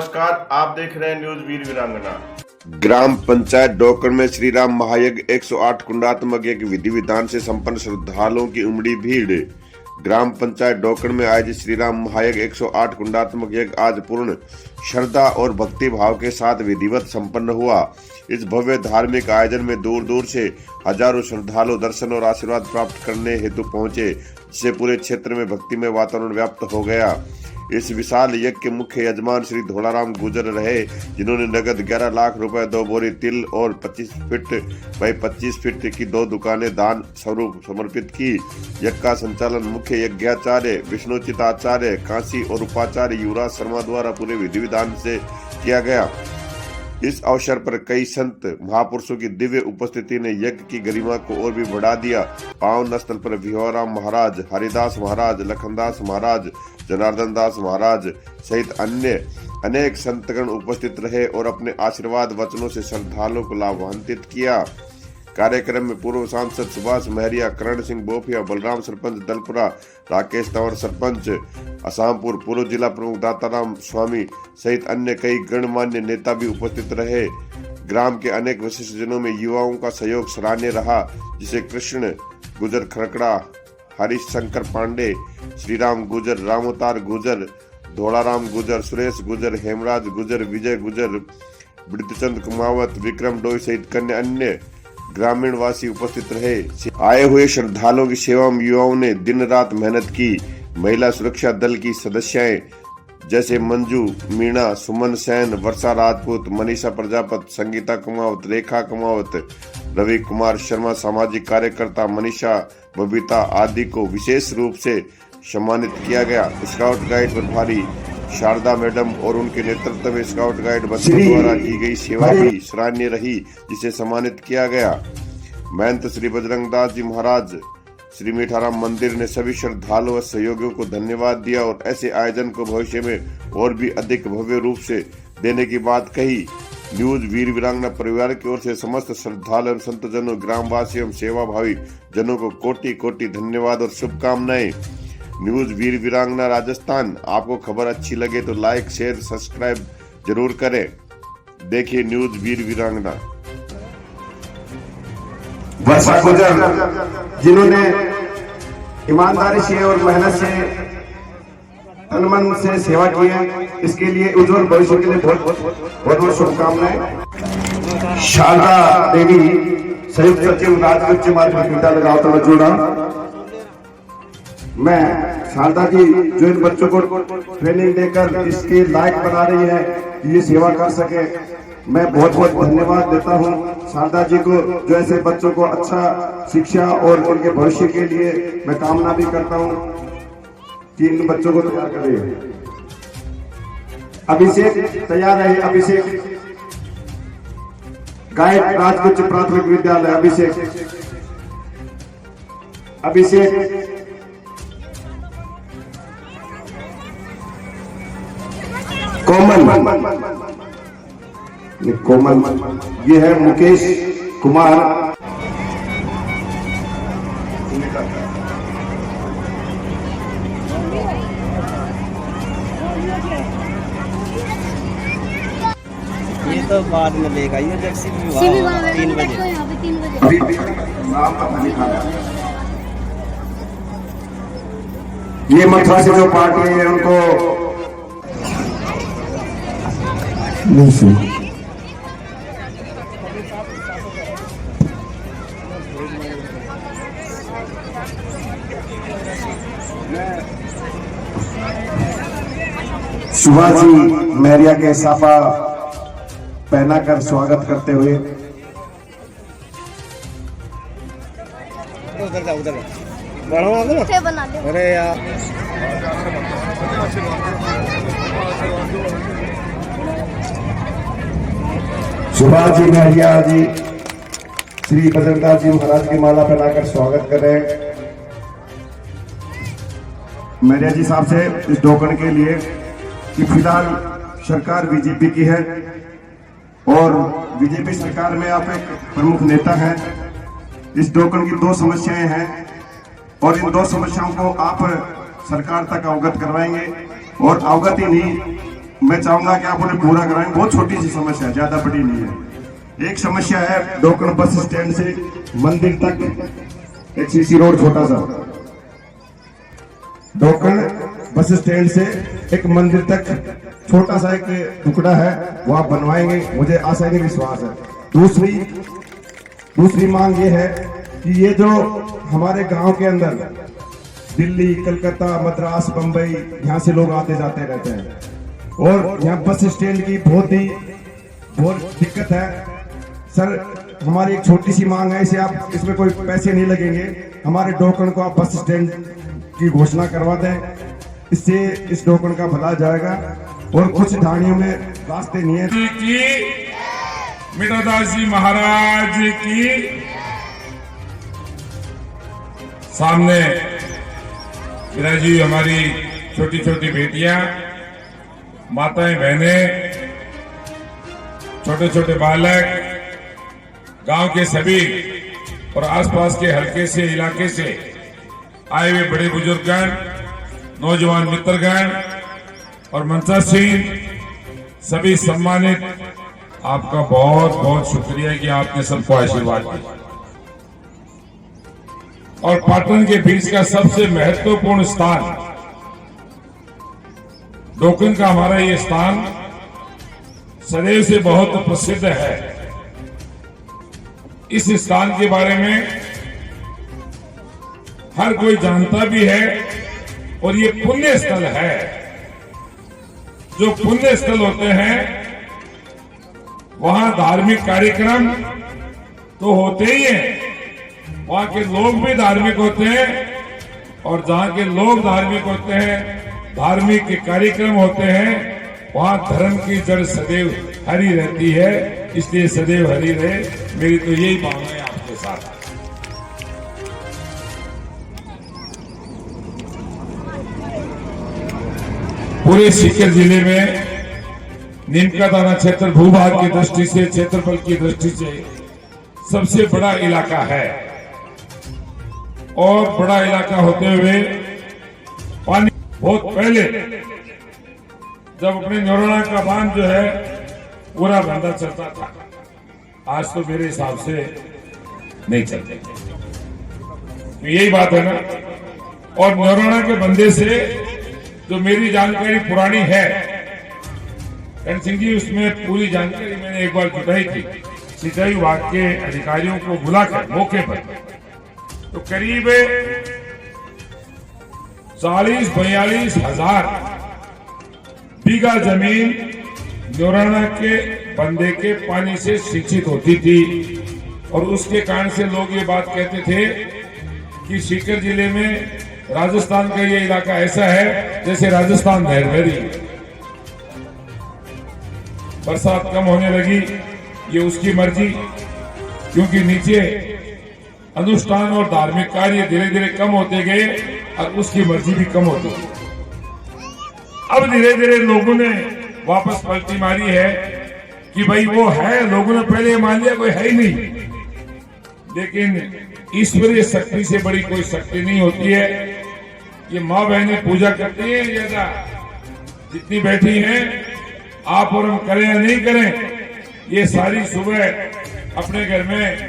नमस्कार, आप देख रहे हैं न्यूज वीर वीरांगना। ग्राम पंचायत डोकड़ में श्री राम महायज्ञ 108 कुंडात्मक यज्ञ विधि विधान से संपन्न, श्रद्धालुओं की उमड़ी भीड़। ग्राम पंचायत डोकड़ में आयोजित श्री राम महायज्ञ 108 कुंडात्मक यज्ञ आज पूर्ण श्रद्धा और भक्ति भाव के साथ विधिवत संपन्न हुआ। इस भव्य धार्मिक आयोजन में दूर दूर से हजारों श्रद्धालु दर्शन और आशीर्वाद प्राप्त करने हेतु पहुंचे, जिससे पूरे क्षेत्र में भक्तिमय वातावरण व्याप्त हो गया। इस विशाल यज्ञ के मुख्य यजमान श्री धोलाराम गुजर रहे, जिन्होंने नगद 11 लाख रुपए, 2 बोरी तिल और 25 फीट बाई 25 फीट की 2 दुकानें दान स्वरूप समर्पित की। यज्ञ का संचालन मुख्य यज्ञाचार्य विष्णुचित आचार्य काशी और उपाचार्य युवराज शर्मा द्वारा पूरे विधि विधान से किया गया। इस अवसर पर कई संत महापुरुषों की दिव्य उपस्थिति ने यज्ञ की गरिमा को और भी बढ़ा दिया। पावन स्थल पर भिवाराम महाराज, हरिदास महाराज, लखनदास महाराज, जनार्दन दास महाराज सहित अन्य अनेक संतगण उपस्थित रहे और अपने आशीर्वाद वचनों से श्रद्धालुओं को लाभान्वित किया। कार्यक्रम में पूर्व सांसद सुभाष महरिया, करण सिंह बोफिया, बलराम सरपंच दलपुरा, राकेश तंवर सरपंच असामपुर, पूर्व जिला प्रमुख दाताराम स्वामी सहित अन्य कई गणमान्य नेता भी उपस्थित रहे। ग्राम के अनेक विशिष्ट जनों में युवाओं का सहयोग सराहनीय रहा, जिसे कृष्ण गुजर खरकड़ा, हरीश शंकर पांडे, श्रीराम गुजर, रामोतार गुजर, धोलाराम गुजर, सुरेश गुजर, हेमराज गुजर, विजय गुजर, वृद्धचंद कुमावत, विक्रम डोई सहित अन्य ग्रामीण वासी उपस्थित रहे। आए हुए श्रद्धालुओं की सेवा में युवाओं ने दिन रात मेहनत की। महिला सुरक्षा दल की सदस्याएं जैसे मंजू मीणा, सुमन सेन, वर्षा राजपूत, मनीषा प्रजापत, संगीता कुमावत, रेखा कुमावत, रवि कुमार शर्मा, सामाजिक कार्यकर्ता मनीषा बबीता आदि को विशेष रूप से सम्मानित किया गया। स्काउट गाइड प्रभारी शारदा मैडम और उनके नेतृत्व में स्काउट गाइड बच्चों द्वारा की गई सेवा भी सराहनीय रही, जिसे सम्मानित किया गया। महंत श्री बजरंग दास जी महाराज श्री मीठाराम मंदिर ने सभी श्रद्धालुओं व सहयोगियों को धन्यवाद दिया और ऐसे आयोजन को भविष्य में और भी अधिक भव्य रूप से देने की बात कही। न्यूज वीर वीरांगना परिवार की ओर से समस्त श्रद्धालु एवं संतजनों, ग्रामवासियों एवं सेवाभावी जनों को कोटि कोटि धन्यवाद और शुभकामनाएं। न्यूज वीर वीरांगना राजस्थान। आपको खबर अच्छी लगे तो लाइक, शेयर, सब्सक्राइब जरूर करें। देखिए न्यूज वीर वीरांगना। वर्षा गुजर, जिन्होंने ईमानदारी से और मेहनत से तन मन से सेवा की है, इसके लिए उज्जवल भविष्य के लिए बहुत बहुत शुभकामनाएं। शारदा देवी, संयुक्त सचिव राजगुच्छ माध्यमिक लगाओ तो जोड़ा। मैं शारदा जी जो इन बच्चों को ट्रेनिंग देकर इसके लायक बना रही है कि ये सेवा कर सके, मैं बहुत बहुत धन्यवाद देता हूँ शारदा जी को, जो ऐसे बच्चों को अच्छा शिक्षा और उनके भविष्य के लिए मैं कामना भी करता हूँ कि इन बच्चों को तैयार करें। अभिषेक तैयार है। अभिषेक गायक, राजगुच्छ प्राथमिक विद्यालय। अभिषेक कोमल, ये है मुकेश कुमार। ये तो बाद में लेगा, ये जब विवाह 3 बजे। ये मथुरा से जो पार्टी है उनको सुभाष जी महरिया के साफा पहनाकर स्वागत करते हुए उधर अरे यार सुभाष जी महरिया जी श्री बजरंगदास जी महाराज की माला पहनाकर स्वागत कर रहे हैं। महरिया जी साहब से इस टोकन के लिए कि फिलहाल सरकार बीजेपी की है और बीजेपी सरकार में आप एक प्रमुख नेता हैं। इस टोकन की 2 समस्याएं हैं और इन 2 समस्याओं को आप सरकार तक अवगत करवाएंगे और अवगत ही नहीं मैं चाहूंगा कि आप उन्हें पूरा कराएं। बहुत छोटी सी समस्या है, ज्यादा बड़ी नहीं है। एक समस्या है डोकन बस स्टैंड से मंदिर तक एक सीसी रोड छोटा सा, डोकन बस स्टैंड से एक मंदिर तक छोटा सा एक टुकड़ा है, वो आप बनवाएंगे, मुझे आशा नहीं विश्वास है। दूसरी मांग ये है कि ये जो हमारे गांव के अंदर दिल्ली, कलकत्ता, मद्रास, बंबई, यहाँ से लोग आते जाते रहते हैं और यहाँ बस स्टैंड की बहुत दिक्कत है। सर, हमारी एक छोटी सी मांग है, इसे आप, इसमें कोई पैसे नहीं लगेंगे, हमारे डोकन को आप बस स्टैंड की घोषणा करवा दें, इससे इस डोकन का भला जाएगा। और कुछ ढाणियों में रास्ते नहीं है। मिठादास जी महाराज की सामने विराजी हमारी छोटी छोटी बेटियां, माताएं, बहनें, छोटे छोटे बालक, गांव के सभी और आसपास के हल्के से इलाके से आए हुए बड़े बुजुर्गगण, नौजवान मित्रगण और मंचासीन सभी सम्मानित, आपका बहुत बहुत शुक्रिया कि आपने सबको आशीर्वाद दिया। और पाटन के बीच का सबसे महत्वपूर्ण स्थान डोकन का हमारा ये स्थान सदैव से बहुत प्रसिद्ध है। इस स्थान के बारे में हर कोई जानता भी है और ये पुण्य स्थल है। जो पुण्य स्थल होते हैं वहां धार्मिक कार्यक्रम तो होते ही हैं, वहां के लोग भी धार्मिक होते हैं और जहां के लोग धार्मिक होते हैं, धार्मिक के कार्यक्रम होते हैं, वहां धर्म की जड़ सदैव हरी रहती है। इसलिए सदैव हरी रहे, मेरी तो यही मांग है आपके साथ। पूरे सीकर जिले में नीमका थाना क्षेत्र भूभाग की दृष्टि से, क्षेत्रफल की दृष्टि से सबसे बड़ा इलाका है और बड़ा इलाका होते हुए पानी बहुत पहले जब अपने नौराना का बांध जो है पूरा बंदा चलता था, आज तो मेरे हिसाब से नहीं चलते। तो यही बात है ना। और नौराना के बंदे से जो मेरी जानकारी पुरानी है, करण सिंह जी, उसमें पूरी जानकारी मैंने एक बार जुटाई थी सिंचाई विभाग के अधिकारियों को बुलाकर मौके पर, तो करीब 40-42 हजार बीघा जमीन नौराना के बंदे के पानी से सिंचित होती थी। और उसके कारण से लोग ये बात कहते थे कि सीकर जिले में राजस्थान का ये इलाका ऐसा है जैसे राजस्थान नहर बह रही है। बरसात कम होने लगी, ये उसकी मर्जी, क्योंकि नीचे अनुष्ठान और धार्मिक कार्य धीरे धीरे कम होते गए और उसकी मर्जी भी कम होती गई। अब धीरे धीरे लोगों ने वापस पलटी मारी है कि भाई वो है, लोगों ने पहले मान लिया कोई है ही नहीं, लेकिन ईश्वरीय शक्ति से बड़ी कोई शक्ति नहीं होती है। ये माँ बहनें पूजा करती हैं, ज्यादा जितनी बैठी हैं, आप और हम करें या नहीं करें, ये सारी सुबह अपने घर में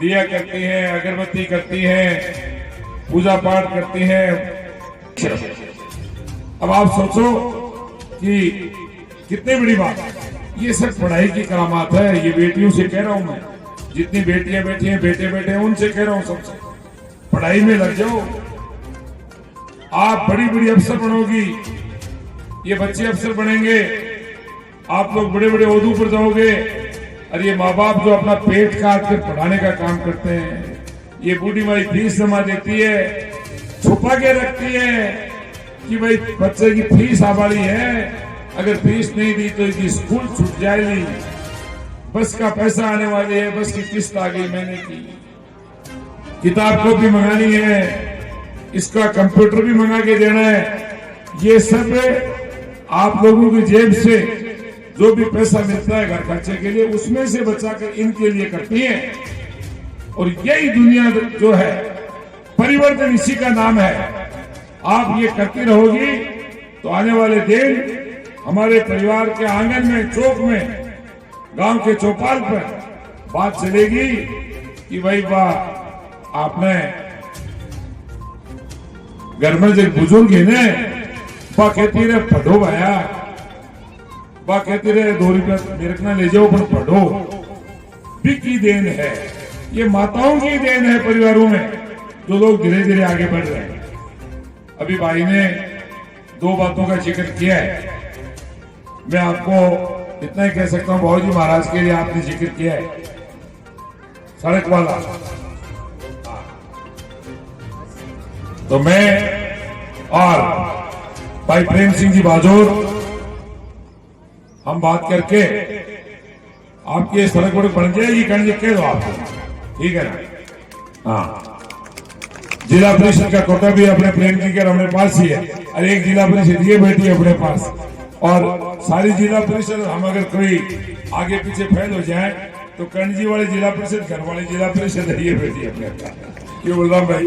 दिया करती हैं, अगरबत्ती करती हैं, पूजा पाठ करती हैं। अब आप सोचो कि कितनी बड़ी बात है। ये सब पढ़ाई की करामात है। ये बेटियों से कह रहा हूं मैं, जितनी बेटियां बैठी हैं, बेटे बैठे हैं, उनसे कह रहा हूं सबसे, पढ़ाई में लग जाओ। आप बड़ी बड़ी अफसर बनोगी, ये बच्चे अफसर बनेंगे, आप लोग बड़े बड़े ओहदों पर जाओगे। और ये माँ बाप जो अपना पेट काट कर पढ़ाने का काम करते हैं, ये बूढ़ी माई फीस जमा देती है, छुपा के रखती है कि भाई बच्चे की फीस आबादी है, अगर फीस नहीं दी तो इसकी स्कूल छूट जाएगी, बस का पैसा आने वाली है, बस की किस्त आ गई महीने की, किताब को भी मंगानी है, इसका कंप्यूटर भी मंगा के देना है। ये सब आप लोगों की जेब से जो भी पैसा मिलता है घर खर्चे के लिए, उसमें से बचाकर इनके लिए करती है। और यही दुनिया जो है, परिवर्तन इसी का नाम है। आप ये करती रहोगी तो आने वाले दिन हमारे परिवार के आंगन में, चौक में, गांव के चौपाल पर बात चलेगी कि भाई वाह, आपने घर में जो बुजुर्ग है ने बा कहती रहे पढ़ो भाया, बा कहती रहे 2 रुपया मेरे को ले जाओ पर पढ़ो भी की देन है। ये माताओं की देन है परिवारों में, जो लोग धीरे धीरे आगे बढ़ रहे हैं। अभी भाई ने 2 बातों का जिक्र किया है। मैं आपको इतना ही कह सकता हूं, बाबूजी महाराज के लिए आपने जिक्र किया है सड़क वाला, तो मैं और भाई प्रेम सिंह जी बाजोर हम बात करके आपकी सड़क वड़क बन जाएगी, कहीं कह दो आपको, ठीक है ना? हाँ, जिला परिषद का कोटा भी अपने प्रेम जी के हमारे पास ही है, और एक जिला परिषद ये बैठी है अपने पास, और सारी जिला परिषद हम अगर कोई आगे पीछे फैल हो जाए तो कर्ण जी वाले जिला परिषद, घर वाले जिला परिषद है, ये बैठी है अपने पास। क्यों बोल रहा हूं भाई?